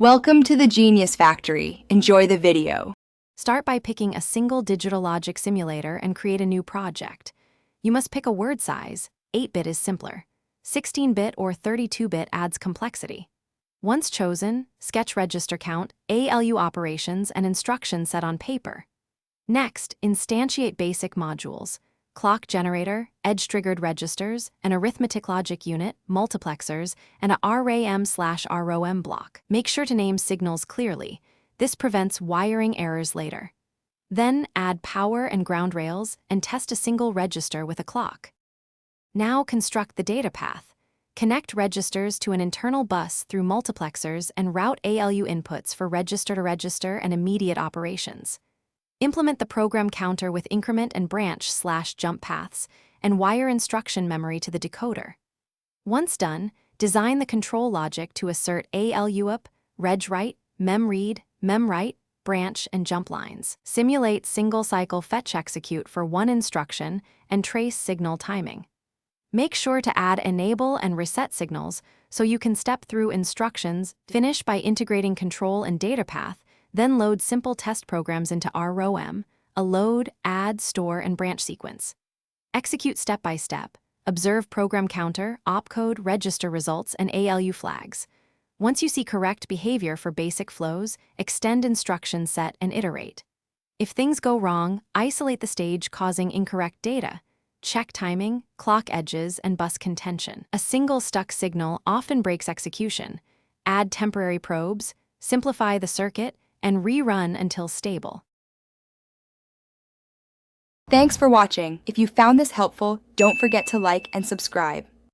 Welcome to the Genius Factory. Enjoy the video. Start by picking a single digital logic simulator and create a new project. You must pick a word size. 8-bit is simpler. 16-bit or 32-bit adds complexity. Once chosen, sketch register count, ALU operations, and instructions set on paper. Next, instantiate basic modules, clock generator, edge-triggered registers, an arithmetic logic unit, multiplexers, and a RAM/ROM block. Make sure to name signals clearly. This prevents wiring errors later. Then add power and ground rails and test a single register with a clock. Now construct the data path. Connect registers to an internal bus through multiplexers and route ALU inputs for register-to-register and immediate operations. Implement the program counter with increment and branch/jump paths and wire instruction memory to the decoder. Once done, design the control logic to assert ALU up, reg write, mem read, mem write, branch, and jump lines. Simulate single-cycle fetch execute for one instruction and trace signal timing. Make sure to add enable and reset signals so you can step through instructions. Finish by integrating control and data path, then load simple test programs into ROM, a load, add, store, and branch sequence. Execute step by step. Observe program counter, opcode, register results, and ALU flags. Once you see correct behavior for basic flows, extend instruction set and iterate. If things go wrong, isolate the stage causing incorrect data. Check timing, clock edges, and bus contention. A single stuck signal often breaks execution. Add temporary probes, simplify the circuit, and rerun until stable. Thanks for watching. If you found this helpful, don't forget to like and subscribe.